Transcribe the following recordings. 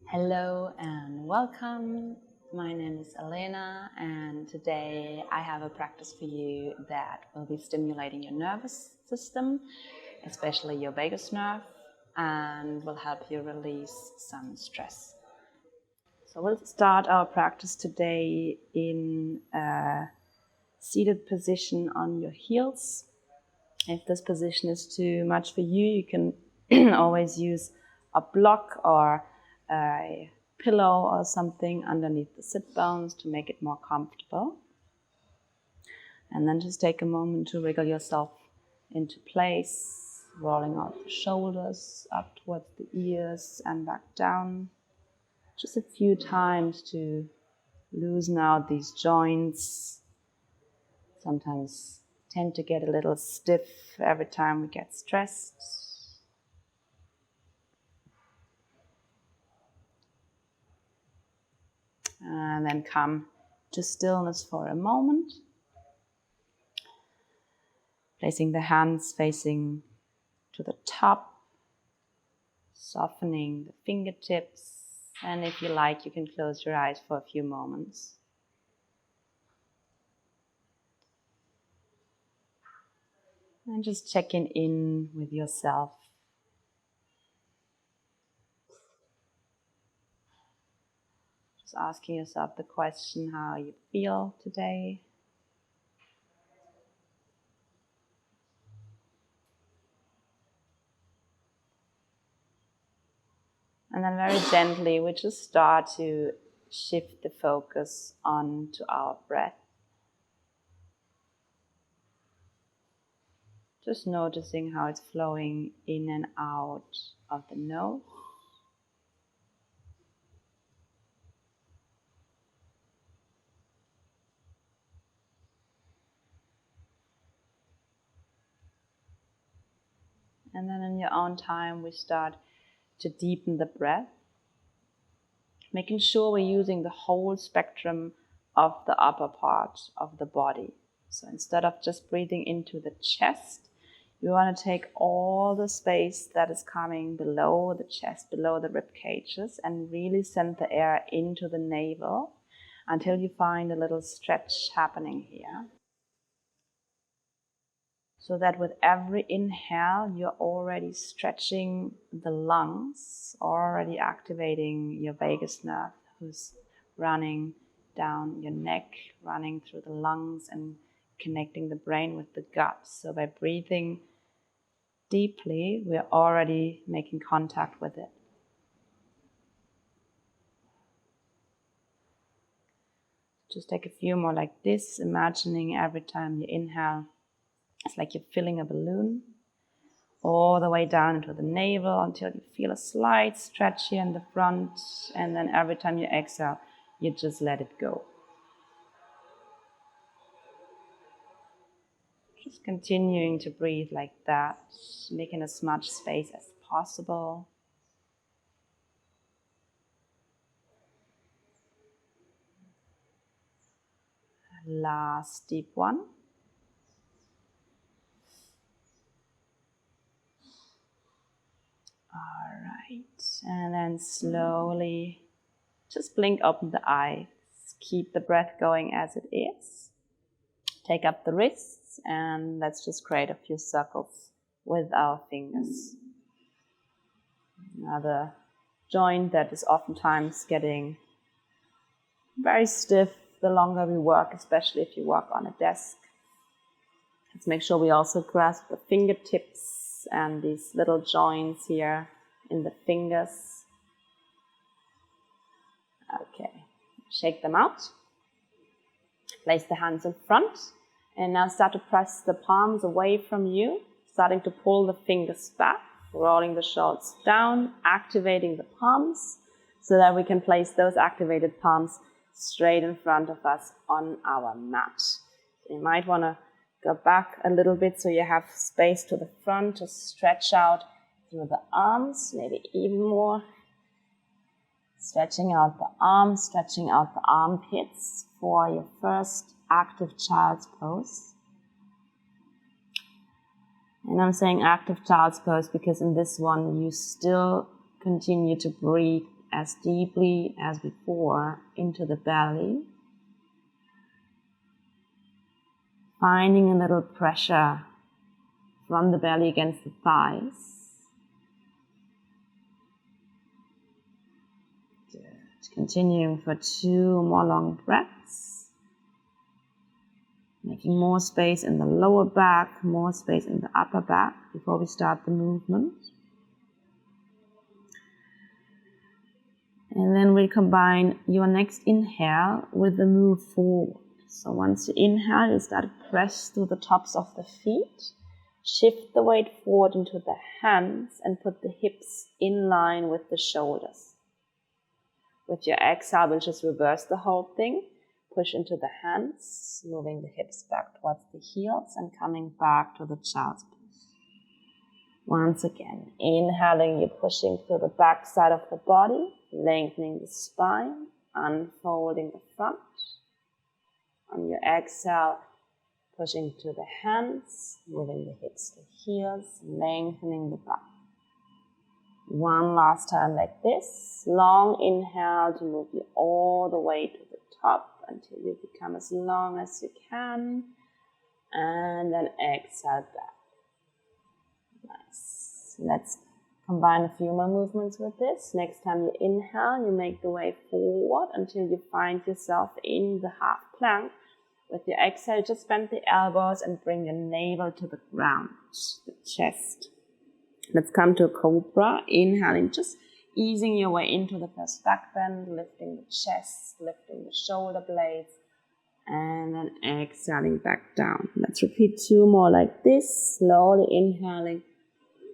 Hello and welcome. My name is Elena, and today I have a practice for you that will be stimulating your nervous system, especially your vagus nerve, and will help you release some stress. So we'll start our practice today in a seated position on your heels. If this position is too much for you, you can always use a block or a pillow or something underneath the sit bones to make it more comfortable. And then just take a moment to wriggle yourself into place, rolling out the shoulders up towards the ears and back down. Just a few times to loosen out these joints. Sometimes tend to get a little stiff every time we get stressed. And then come to stillness for a moment. Placing the hands facing to the top, softening the fingertips, and if you like, you can close your eyes for a few moments. And just checking in with yourself. Just asking yourself the question, how you feel today. And then very gently, we just start to shift the focus onto our breath. Just noticing how it's flowing in and out of the nose. And then in your own time, we start to deepen the breath, making sure we're using the whole spectrum of the upper part of the body. So instead of just breathing into the chest, you want to take all the space that is coming below the chest, below the rib cages, and really send the air into the navel until you find a little stretch happening here. So that with every inhale, you're already stretching the lungs, already activating your vagus nerve, who's running down your neck, running through the lungs and connecting the brain with the gut. So by breathing deeply, we're already making contact with it. Just take a few more like this, imagining every time you inhale, it's like you're filling a balloon all the way down into the navel until you feel a slight stretch here in the front, and then every time you exhale, you just let it go. Just continuing to breathe like that, making as much space as possible. Last deep one. All right, and then slowly just blink open the eyes. Keep the breath going as it is. Take up the wrists and let's just create a few circles with our fingers. Another joint that is oftentimes getting very stiff the longer we work, especially if you work on a desk. Let's make sure we also grasp the fingertips and these little joints here in the fingers. Okay, shake them out. Place the hands in front and now start to press the palms away from you, starting to pull the fingers back, rolling the shoulders down, activating the palms so that we can place those activated palms straight in front of us on our mat. You might want to go back a little bit so you have space to the front to stretch out through the arms, maybe even more. Stretching out the arms, stretching out the armpits for your first active child's pose. And I'm saying active child's pose because in this one you still continue to breathe as deeply as before into the belly, finding a little pressure from the belly against the thighs. Good. Continuing for 2 more long breaths. Making more space in the lower back, more space in the upper back before we start the movement. And then we combine your next inhale with the move forward. So once you inhale, you start to press through the tops of the feet. Shift the weight forward into the hands and put the hips in line with the shoulders. With your exhale, we'll just reverse the whole thing. Push into the hands, moving the hips back towards the heels and coming back to the child's pose. Once again, inhaling, you're pushing through the back side of the body, lengthening the spine, unfolding the front. On your exhale, pushing to the hands, moving the hips to heels, lengthening the back. One last time like this. Long inhale to move you all the way to the top until you become as long as you can. And then exhale back. Nice. Let's combine a few more movements with this. Next time you inhale, you make the way forward until you find yourself in the half plank. With your exhale, just bend the elbows and bring your navel to the ground, the chest. Let's come to a cobra. Inhaling, just easing your way into the first back bend, lifting the chest, lifting the shoulder blades, and then exhaling back down. Let's repeat 2 more like this. Slowly inhaling,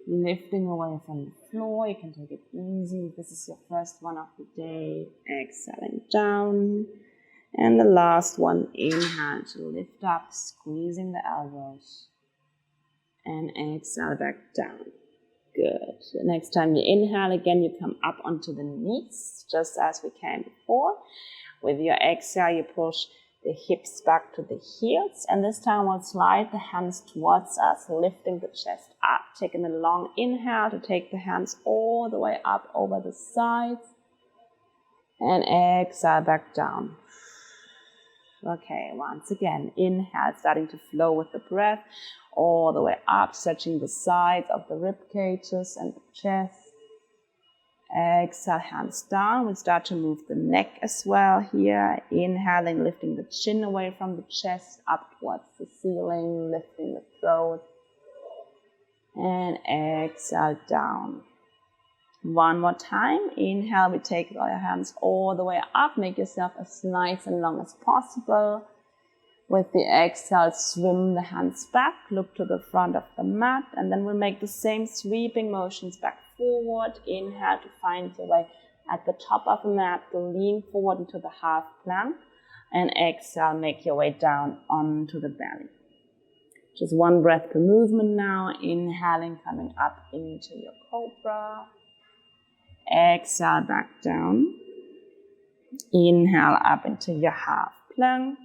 lifting away from the floor. You can take it easy. This is your first one of the day. Exhaling down. And the last one, inhale to lift up, squeezing the elbows. And exhale back down. Good. The next time you inhale again, you come up onto the knees, just as we came before. With your exhale, you push the hips back to the heels. And this time we'll slide the hands towards us, lifting the chest up. Taking a long inhale to take the hands all the way up over the sides. And exhale back down. Okay, once again, inhale, starting to flow with the breath all the way up, stretching the sides of the rib cages and the chest. Exhale, hands down. We'll start to move the neck as well here. Inhaling, lifting the chin away from the chest, up towards the ceiling, lifting the throat. And exhale, down. One more time. Inhale, we take your hands all the way up. Make yourself as nice and long as possible. With the exhale, swim the hands back. Look to the front of the mat. And then we'll make the same sweeping motions back forward. Inhale to find your way at the top of the mat. To lean forward into the half plank. And exhale, make your way down onto the belly. Just 1 breath per movement now. Inhaling, coming up into your cobra. Exhale back down. Inhale up into your half plank.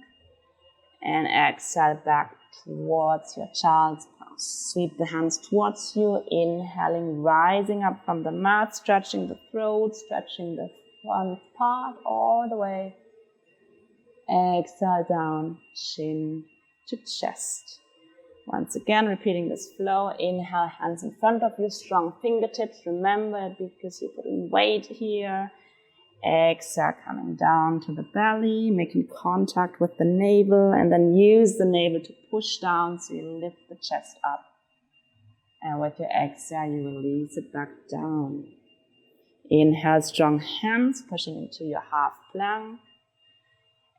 And exhale back towards your child's pose. Sweep the hands towards you. Inhaling, rising up from the mat, stretching the throat, stretching the front part all the way. Exhale down, chin to chest. Once again, repeating this flow. Inhale, hands in front of you, strong fingertips. Remember, because you're putting weight here. Exhale, coming down to the belly, making contact with the navel, and then use the navel to push down so you lift the chest up. And with your exhale, you release it back down. Inhale, strong hands, pushing into your half plank.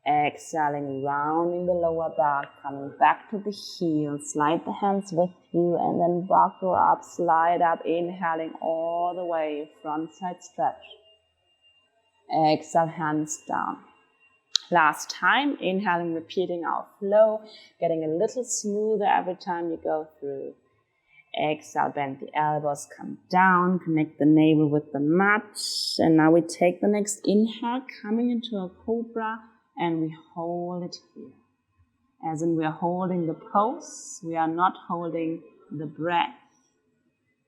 Exhaling, rounding the lower back, coming back to the heels. Slide the hands with you and then buckle up, slide up, inhaling all the way, front side stretch. Exhale, hands down. Last time, inhaling, repeating our flow, getting a little smoother every time you go through. Exhale, bend the elbows, come down, connect the navel with the mat. And now we take the next inhale, coming into a cobra, and we hold it here. As in, we are holding the pose, we are not holding the breath.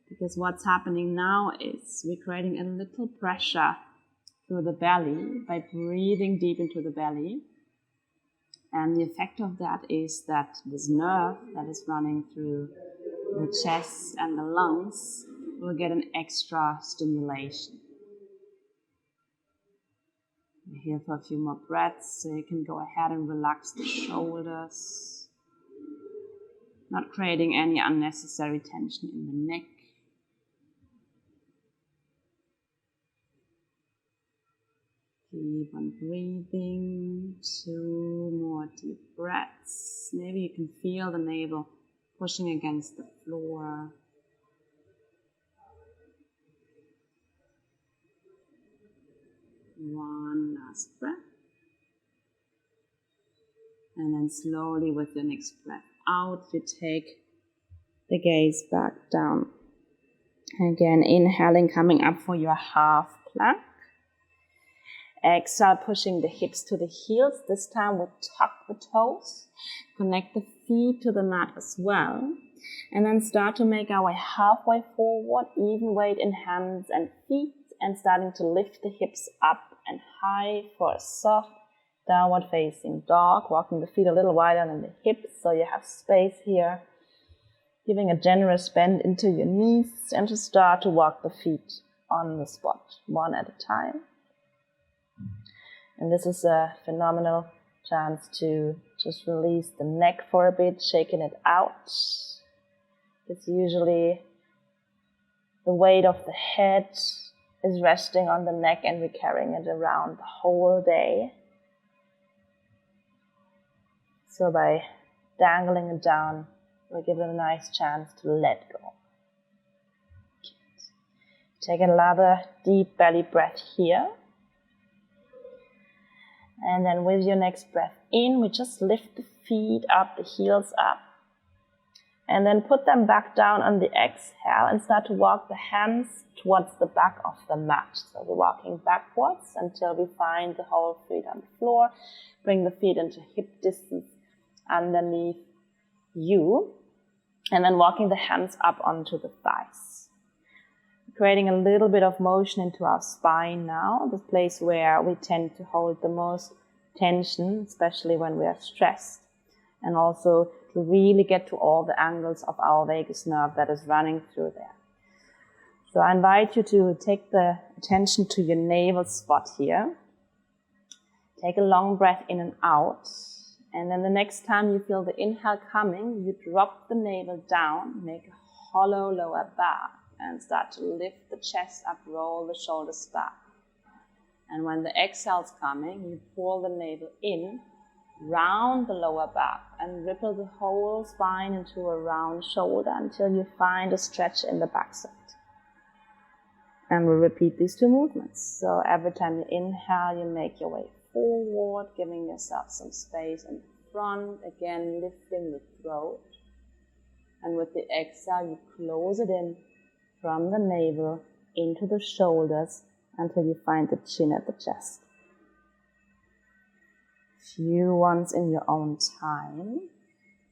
Because what's happening now is we're creating a little pressure through the belly by breathing deep into the belly. And the effect of that is that this nerve that is running through the chest and the lungs will get an extra stimulation. We're here for a few more breaths, so you can go ahead and relax the shoulders, not creating any unnecessary tension in the neck. Keep on breathing. 2 more deep breaths. Maybe you can feel the navel pushing against the floor. One last breath. And then slowly with your next breath out, you take the gaze back down. Again, inhaling, coming up for your half plank. Exhale, pushing the hips to the heels. This time we tuck the toes, connect the feet to the mat as well. And then start to make our way halfway forward, even weight in hands and feet, and starting to lift the hips up and high for a soft downward facing dog, walking the feet a little wider than the hips so you have space here. Giving a generous bend into your knees and to start to walk the feet on the spot, one at a time. And this is a phenomenal chance to just release the neck for a bit, shaking it out. It's usually the weight of the head is resting on the neck and we're carrying it around the whole day. So by dangling it down, we give it a nice chance to let go. Take another deep belly breath here. And then with your next breath in, we just lift the feet up, the heels up. And then put them back down on the exhale and start to walk the hands towards the back of the mat. So we're walking backwards until we find the whole feet on the floor. Bring the feet into hip distance underneath you. And then walking the hands up onto the thighs. Creating a little bit of motion into our spine now, the place where we tend to hold the most tension, especially when we are stressed. And also to really get to all the angles of our vagus nerve that is running through there. So I invite you to take the attention to your navel spot here. Take a long breath in and out. And then the next time you feel the inhale coming, you drop the navel down, make a hollow lower back, and start to lift the chest up, roll the shoulders back. And when the exhale's coming, you pull the navel in, round the lower back, and ripple the whole spine into a round shoulder until you find a stretch in the backside. And we'll repeat these 2 movements. So every time you inhale, you make your way forward, giving yourself some space in the front, again lifting the throat. And with the exhale, you close it in from the navel into the shoulders until you find the chin at the chest. Few ones in your own time.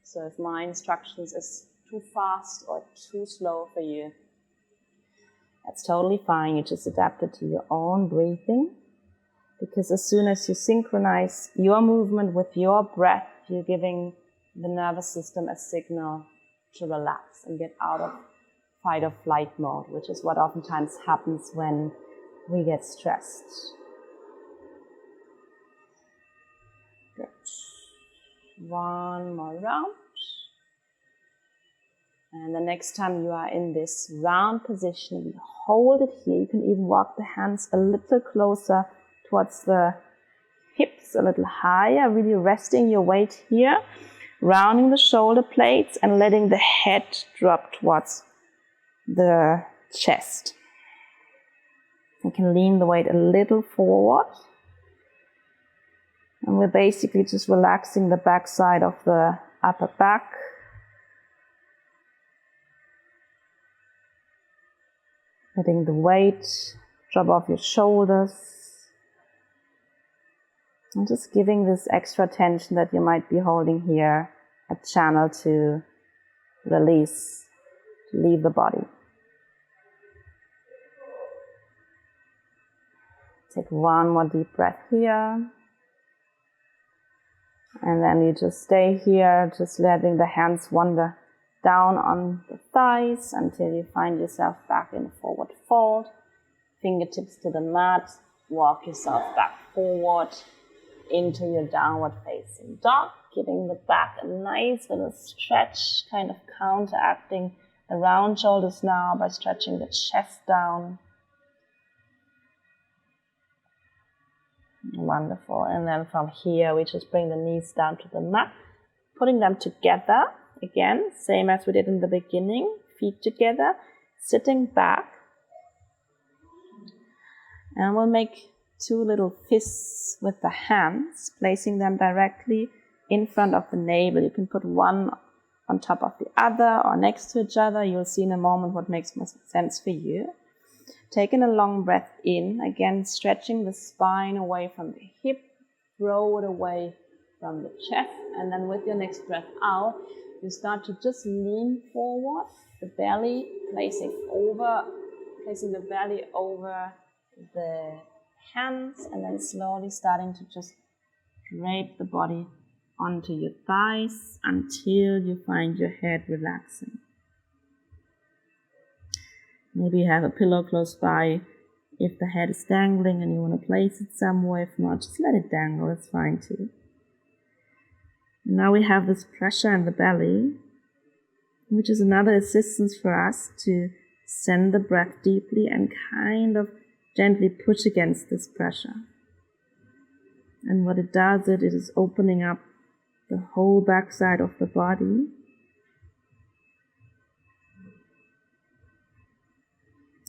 So if my instructions is too fast or too slow for you, that's totally fine. You just adapt it to your own breathing. Because as soon as you synchronize your movement with your breath, you're giving the nervous system a signal to relax and get out of fight or flight mode, which is what oftentimes happens when we get stressed. Good. One more round. And the next time you are in this round position, you hold it here. You can even walk the hands a little closer towards the hips, a little higher, really resting your weight here, rounding the shoulder blades and letting the head drop towards the chest. You can lean the weight a little forward. And we're basically just relaxing the back side of the upper back. Letting the weight drop off your shoulders. And just giving this extra tension that you might be holding here a channel to release, to leave the body. Take one more deep breath here. And then you just stay here, just letting the hands wander down on the thighs until you find yourself back in a forward fold. Fingertips to the mat. Walk yourself back forward into your downward facing dog, giving the back a nice little stretch, kind of counteracting the round shoulders now by stretching the chest down. Wonderful. And then from here, we just bring the knees down to the mat, putting them together. Again, same as we did in the beginning, feet together, sitting back. And we'll make two little fists with the hands, placing them directly in front of the navel. You can put one on top of the other or next to each other. You'll see in a moment what makes most sense for you. Taking a long breath in, again stretching the spine away from the hip, throw it away from the chest, and then with your next breath out, you start to just lean forward, the belly placing the belly over the hands, and then slowly starting to just drape the body onto your thighs until you find your head relaxing. Maybe you have a pillow close by if the head is dangling and you want to place it somewhere. If not, just let it dangle, it's fine too. And now we have this pressure in the belly, which is another assistance for us to send the breath deeply and kind of gently push against this pressure. And what it does, it is opening up the whole backside of the body.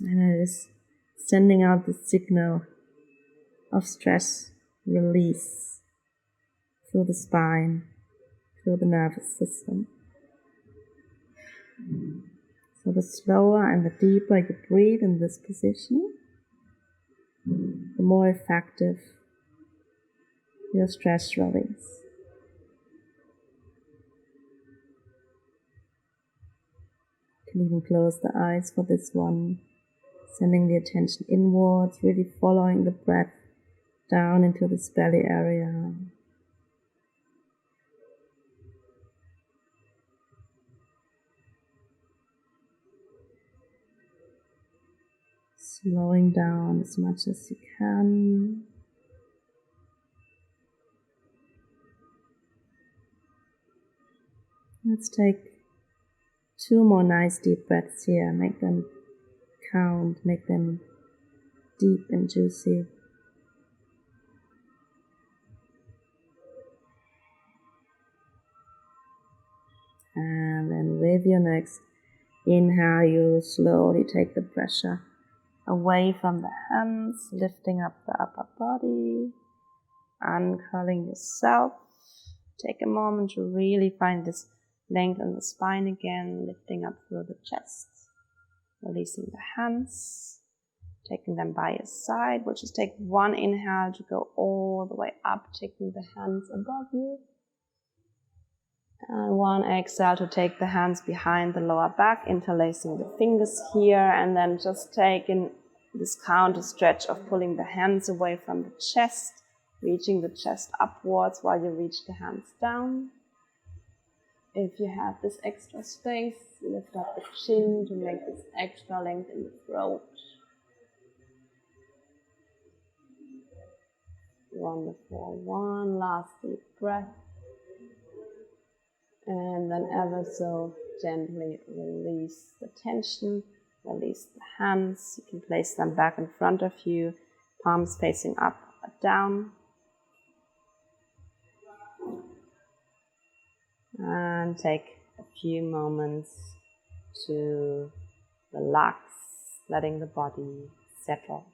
And it is sending out the signal of stress release through the spine, through the nervous system. So the slower and the deeper you breathe in this position, the more effective your stress release. You can even close the eyes for this one, sending the attention inwards, really following the breath down into this belly area. Slowing down as much as you can. Let's take 2 more nice deep breaths here. Make them count, make them deep and juicy. And then with your next inhale, you slowly take the pressure away from the hands, lifting up the upper body, uncurling yourself. Take a moment to really find this length in the spine again, lifting up through the chest, releasing the hands, taking them by your side. We'll just take one inhale to go all the way up, taking the hands above you. And one exhale to take the hands behind the lower back, interlacing the fingers here, and then just taking this counter stretch of pulling the hands away from the chest, reaching the chest upwards while you reach the hands down. If you have this extra space, lift up the chin to make this extra length in the throat. Wonderful. One last deep breath. And then ever so gently release the tension, release the hands. You can place them back in front of you, palms facing up or down. And take a few moments to relax, letting the body settle.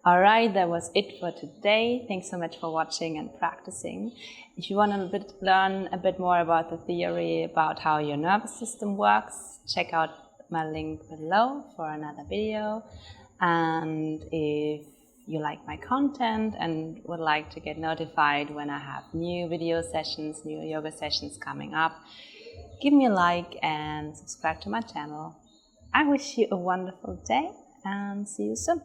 Alright, that was it for today. Thanks so much for watching and practicing. If you want to learn a bit more about the theory about how your nervous system works, check out my link below for another video. And if you like my content and would like to get notified when I have new video sessions, new yoga sessions coming up, give me a like and subscribe to my channel. I wish you a wonderful day and see you soon.